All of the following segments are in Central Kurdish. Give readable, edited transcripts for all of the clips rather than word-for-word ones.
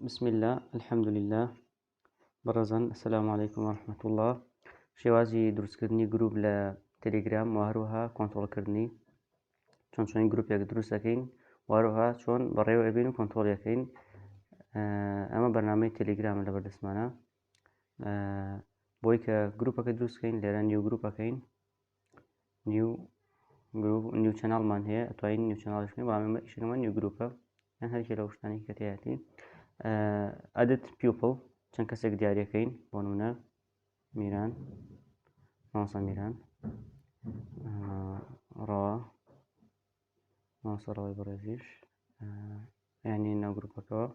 بسم الله الحمد لله برزن السلام عليكم ورحمة الله شێوازی دروستکردنی گروپ لە تەلێگرام وهروها کۆنتڕۆڵکردنی چۆن گروپێک دروست دەکەین وهروها چۆن بەڕێوە ئەبین و کۆنتڕۆڵەکەین ئەمە بەرنامەی تەلێگرامە لە بەردەستمانە بۆی کە گروپەکە دروستکەین لێرە نیو گروپەکەین نیو چەناڵمان هەیە ئەتوانین نیو چەناڵشکەین بەڵام ئیشەکەمان نیو گروپە یان هەرێکێ لەو شتانی کە تێیەتی ئەدت پیوپڵ چەند کەسێک دیارەکەین بۆ نمونە میران مامۆستا میران ڕەوا مامۆستا ڕەوای بەڕێزیش یانی ناو گروپەکەەوە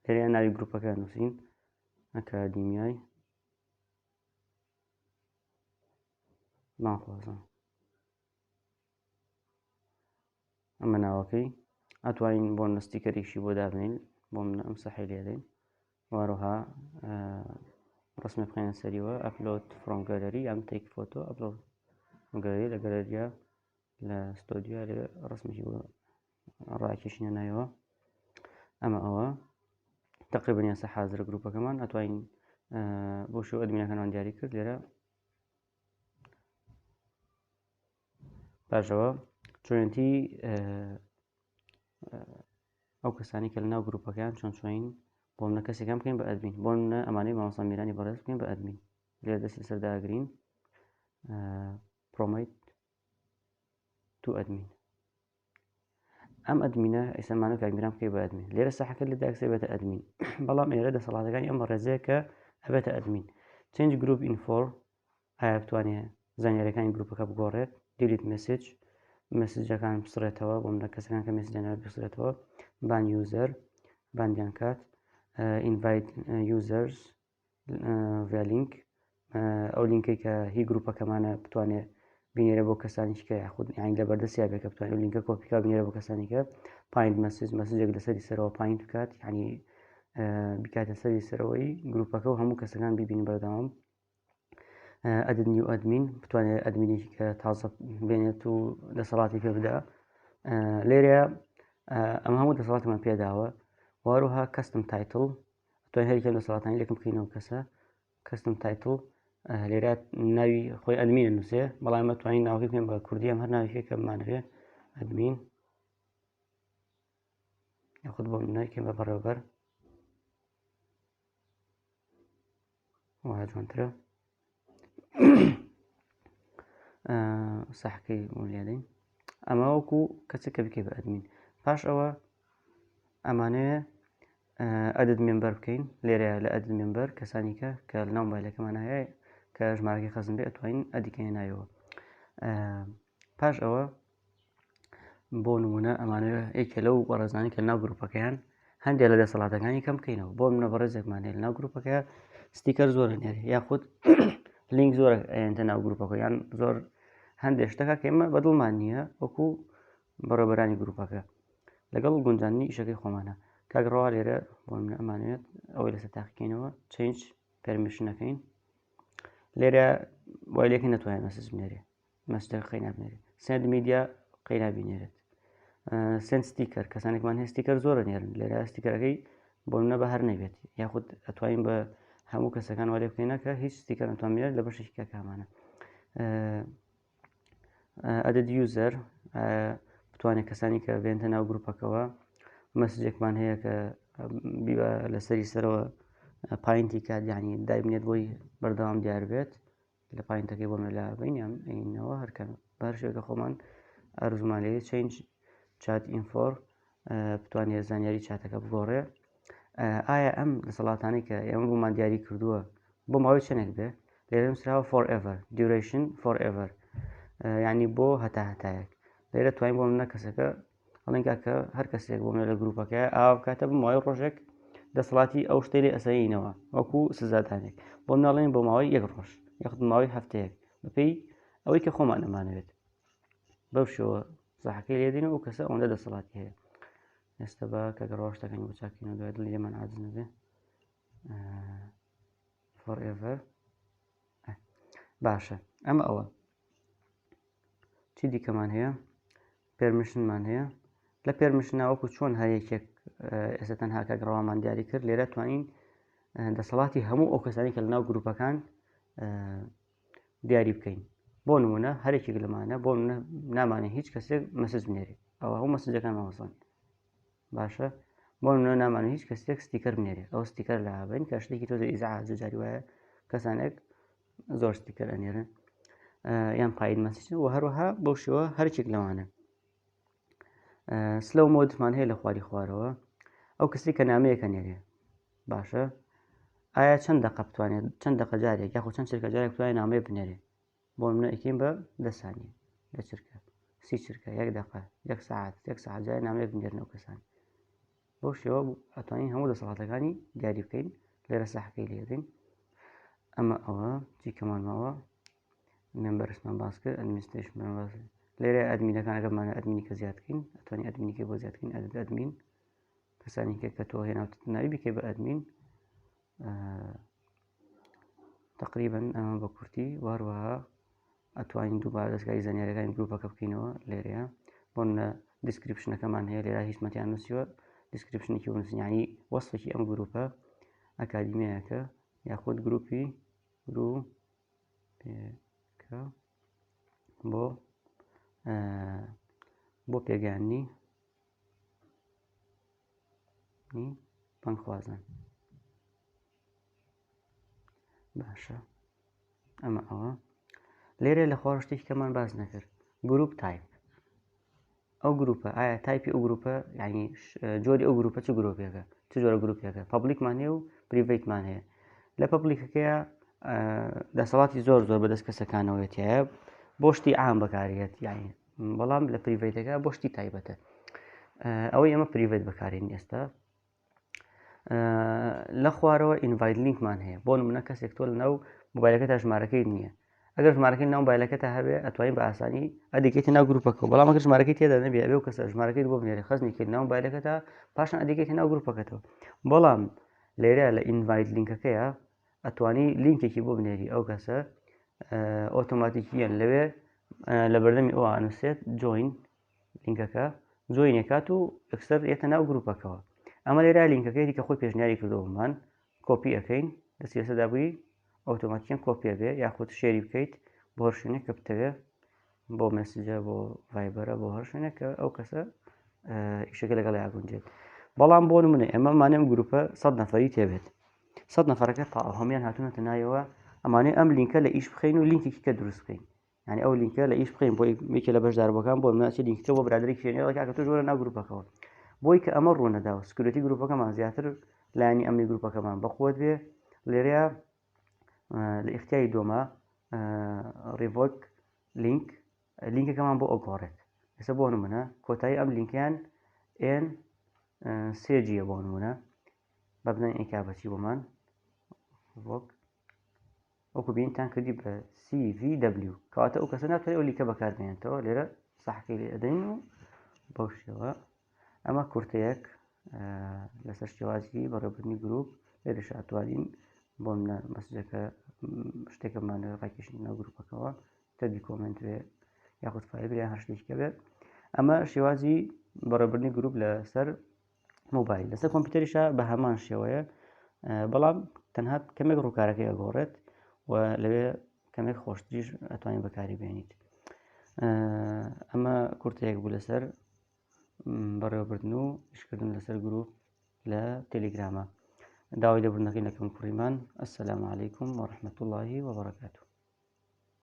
لێرە ناوی گروپەکە نووسین ئەکادیمیای ماخوازە ئەمە ناوەکەی ئەتوانین بۆ ستیکەرێکی بۆ دابنین بۆ منە ئەم سەحی لێدەین واروها ڕسمێ بخێنە سەریوە ئەپلۆد فڕۆم گەلەری ئەم تێک فۆتۆ ئەپلۆد گەلەری لە گەلەریە لە ستۆدیۆ لێ ڕسمێکی بۆ ڕاکێشینە نایەوە ئەمە ئەوە تقریبا یاسە حازرە گروپەکەمان ئەتوانین بۆ شێوە ئەدمینەکانمان دیاری کرد لێرە پاشەوە چۆنیەتی ئەو کەسانی کە لە ناو گروپەکەیان چۆن بۆ منە کەسێکام بکەین بە ئەدمین بۆ منە ئەمانەی مامۆستا میرانی بەڕێز بکەین بە ئەدمین لێرە دەستی سەرداگرین پرۆمۆت تو ئەدمین ئەم ئەدمینە ئەیسەمانە کاگمیران بکەی بە ئەدمین لێرە ساحەکە لە داکسێ بێتە ئەدمین بەڵام ئێرە دەسەڵاتەکانی ئەم ڕێزەیە کە ئەبێتە ئەدمین چنج گروپ ئینفۆر ئایا بتوانێت زانیاریەکانی گروپەکە بگۆڕێت دیلیت مسیج مسیجەکان بسڕێتەوە بۆ منە کەسەکان کە مسیجانە بسڕێتەوە بان یوزەر باندیان کات invite users via link ئەو لینکەی کە هی گروپەکەمانە بتوانێت بینێرە بۆ کەسانی کە یاخود یانی لە بەردەستیا بێت کە بتوانێت ئەو لینکە کۆپیکا بینێرە بۆ کەسانی کە پایند مەسیجێک لەسەری سەرەوە پایند بکات یعنی بکاتە سەری سەرەوەی گروپەکە و هەموو کەسەکان بیبین بەردەوام ئەدت نیو ئەدمین بتوانێت ئەدمینێکی کە تازە بێنێت و دەسەڵاتی پێ بدە لێرە ئەمە هەموو دەسەڵاتمان پێداوە واروها کەستم تایتڵ توانین هەرێکە دەسەڵاتانی لێکم بکەینەوە کەسە کەستم تایتڵ لێرە ناوی خۆی ئەدمینە نووسێ بەڵام ئێمە توانین ناوەکەی بکەین بە کوردی ئەم هەر ناوێکە کە بمانەوێ ئەدمین یاخود بۆ منە کەم بە بەڕێوەبەر وایە جوانترە ساحەکەی لێدەین ئەمە وەکو کەسێکە بکەی بە ئەدمین پاش ئەوە ئەمانەیە ئەدت مێمبەر بکەین لێرە لە ئەدت مێمبەر کەسانی کە لە ناو مۆبایلەکەمان هەیە کە ژمارەکەی خەزم بێ ئەتوانین ئەدیکەین نایەوە پاش ئەوە بۆ نمونە ئەمانەیە یەکێ لەو بەڕێزانی کە ناو گروپەکەیان هەندێک لە دەسەڵاتەکانی کەم بکەینەوە بۆ منە بەڕێزێکمان هەیە لە ناو گروپەکە ستیکەر زۆرە نێرێ یاخود لینک زۆر ئەێنتە ناو گروپەکە یان زۆر هەندێک شتەکە کە ئێمە بەدڵمان نییە وەکو بەڕێوەبەرانی گروپەکە لەگەڵ گونجاندنی ئیشەکەی خۆمانە کاگڕەوا لێرە بۆ منە ئەمانوێت ئەوەی لەسەر تاقیکەینەوە چنج پەرمیشنەکەین لێرە وای لێکی نەتوانێت مەسج بنێرێ مەسجەکە قەی نابنێرێ سند میدیا قەی نابینێرێت سند ستیکەر کەسانێکمان هەیە ستیکەر زۆرە نێرن لێرە ستیکەرەکەی بۆ منە بەهەر نەبێت یاخود ئەتوانین بە هەموو کەسەکان وای لێ بکەینە کە هیچ ستیکەر نەتوان بینێت لە بەشێکی کاکامانە ئەدت یوزەر بتوانێت کەسانی کە بێنتە ناو گروپەکەەوە مەسجێکمان هەیە کە بیبە لەسەری سەرەوە پاینتی کات یعنی دایبنێت بۆی بەردەوام دیار بێت لە پاینتەکەی بۆ منە لابین یان ئینەوە هەرکەن بەهەر شوێکە خۆمان ئەرزومان لێ چنج چات ئینفۆر بتوانێت زانیاری چاتەکە بگۆڕێ ئایا ئەم دەسەڵاتانەی کە ئێمە بۆمان دیاری کردووە بۆ ماوەی چەندێک بێ لێرە نووسراوە forever duration forever یعنی بۆ هەتایەک لێرە توانین بۆ منە کەسەکە هەڵێن کاکە هەر کەسێک بۆ منە لە گروپەکە ئاوا بکاتە بماوەی ڕۆژێک دەسەڵاتی ئەو شتەی لێ ئەسەینەوە وەکو سزادانێک بۆ مناڵێن بۆ ماوەی یەک ڕۆژ یاخود ماوەی هەفتەیەک بەپێی ئەوەی کە خۆمان ئەمانەوێت بەو شێوە ساحەکەی لێدەینەوە ئەو کەسە ئەوەندە دەسەڵاتی هەیە ئێستا بە کەگەڕەوە شتەکەنی بۆ چاکینەوە دوای دڵی لێمان عاجز نەبێ forever باشە ئەمە ئەوە چی دیکەمان هەیە پێرمیشنمان هەیە لە پێرمیشنە وەکو چۆن هەر یەکێک ئێستا تەنها کاگڕەوامان دیاری کرد لێرە توانین دەسەڵاتی هەموو ئەو کەسانی کە لەناو گروپەکان دیاری بکەین. بۆ نمونە هەرێکێک لەمانە بۆ نامانێت هیچ کەسێک مەسج بنێرێ ئەوە هەموو مەسجەکان مەوەسن باشە بۆ نمونە نامانێت هیچ کەسێک ستیکەر بنێرێ ئەو ستیکەر لە هابین کە شتێکی تۆزە ئیزعاج جاری وایە کەسانێک زۆر ستیکەر ئەنێرن یان پاید مەسج و هەروەها بەو شێوە هەرچێک لەوانە سلەو مۆدمان هەیە لە خواری خوارەوە ئەو کەسی کە نامەیەکە نێرێ باشە ئایا چەند دقە بتوانێت چەند دقە جارێک یاخۆ چەند چرکە جارێک بتوانێت نامەیە بنێرێ بۆ منە ئەکەین بە 10 سانیە 10 چرکە 30 چرکە 1 دقە 1 ساعت 1 ساعت جارێک نامەیە بنێرنەوە کەسان بۆ شێوە ئەتوانین هەموو دەسەڵاتەکانی دیاری بکەین لێرە ساحەکەی لێدەین ئەمە ئەوە چیکەمان ماوە مێمبەرسمان باس کرد ئەدمینستریشنمان باس لێرە ئەدمینەکانەکەمانە ئەدمینی کە زیادکەین ئەتوانین ئەدمینیکە بۆ زیادکەین ئەدمین کەسانی کە تۆ هێناوتە ناوی بکەی بە ئەدمین تقریبا ئەمە بە کورتی واروەها ئەتوانین دووبارە دەستگای زانیاریەکانی گروپەکە بکەینەوە لێرەیە بۆ منە دیسکریپشنەکەمان هەیە لێرە هیچ مەتیان نووسیوە دیسکریپشنێکی ونووسین یعنی وەسفێکی ئەم گروپە ئەکادیمیەکە یاخود گروپی گروپێکە بۆ پێگەیاندنی بانگخوازان باشە ئەمە ئەوە لێرە لە خوار شتێکی کەمان باز نەکرد گروپ تایپ ئەو گروپە ئایا تایپی ئەو گروپە یعنی جۆری ئەو گروپە چ گرۆپێکە چ جۆرە گروپێکە پەبلیکمان هەیە و پریڤەیتمان هەیە لە پەبلیکەکەیە دەسەڵاتی زۆر بەدەست کەسەکانەوەیەتیایە بۆ شتی عام بەکارێت یعنی بەڵام لە پریڤەیتەکە بۆ شتی تایبەتە ئەوەی ئەمە پریڤەیت بەکارێن ئێستا لە خوارەوە ئینڤایت لینکمان هەیە بۆ نمونە کەسێک تۆ لەناو مۆبایلەکەتە ژمارەکەی نییە ئەگەر ژمارەکەی ناو مۆبایلەکەتە هەبێ ئەتوانین بە ئاسانی ئەدەکەیتە ناو گروپەکە بەڵام ئەگەر ژمارەکەی تێدا نەبێ ئەبێ و کەسە ژمارەکەی بۆ بنێرێ خەزنی کرد ناو مۆبایلەکەتە پاشان ئەدەکەیتە ناو گروپەکەتەوە بەڵام لێرە لە ئینڤایت لینکەکەیە ئەتوانی لینکێکی بۆ بنێری ئەو کەسە ئۆتۆماتیکیەن لەوێ لە بەردەمی ئەوە ئەنووسێت جوین لینکەکە جوینێکات و ئەکسەر ئێتە ناو گروپەکەەوە ئەمە لێرە لینکەکەی کە خۆی پێشنیاری کردەوەمان کۆپی ئەەکەین دەستی سەدابووی ئۆتۆماتیکیان کۆپیە بێ یاخود شێری بکەیت بۆ هەر شوێنێک کە بتەوێ بۆ مەسیجە بۆ ڤایبەرە بۆ هەر شوێنێک کە ئەو کەسە ئیشەکە لەگەڵ یاگونجێت بەڵام بۆ نمونە ئێمە مانێم گروپە 100 نەفەری تێبێت 100 نەفەرەکە تا هەمویان هاتوونەتە نایەوە ئەمانەی ئەم لینکە لە ئیش بخەین و لینکێکی کە دروست بکەین یعنی ئەو لینکە لە ئیش بخەین بۆ یەکێ لە بەشداربەکان بۆ مناچی لینکەکە بۆ برادێکی شوێنەوە کاکە تۆ ژۆرە ناو گروپەکەەوە بۆی کە ئەمە ڕوونەدا و سکیورتی گروپەکەمان زیاتر لایانی ئەمنی گروپەکەمان بەخۆت بێ لێرەیە لە ئیختیاری دۆمە ڕیڤۆک لینکەکەمان بۆ ئۆگۆڕێت ئێستا بۆ نمونە کۆتایی ئەم لینکیان ئێن سێجیە بۆ نمونە بە بنەی ئەیکا بەچی بۆمان وەکو بینتان کردی بە CVW کەواتە ئەو کەسە ناتوانێت ئەو لیکە بەکاربێنێتەوە لێرە ساحەکەی لێ ئەدەین و بەو شێوە ئەمە کورتەیەک لەسەر شێوازی بەڕێوەبردننی گروپ لێرەش ئەتوانین بۆ منە مەسجەکە شتێکەمان ڕاکێشین ناو گروپەکەەوە تەبی کۆمنت بێ یاخود فایبریان هەر شتێککە بێت ئەمە شێوازی بەڕێوەبردننی گروپ لەسەر مۆبایل لەسەر کۆمپیوتەریشە بە هەمان شێوەیە بەڵام تەنها کەمێک ڕووکارەکەی ئەگۆڕێت و لەوێ کەمێک خۆشتریش ئەتوانین بەکاری بێنیت ئەمە کورتەیەک بوو لەسەر بەڕێوەبردن و ئیشکردن لەسەر گروپ لە تەلێگرامە داوای لێبوردنەکەی لەکەم کوڕیمان ئەسەلامو عەلەیکوم وەڕەحمەتوڵڵاهی وەبەڕەکاتوه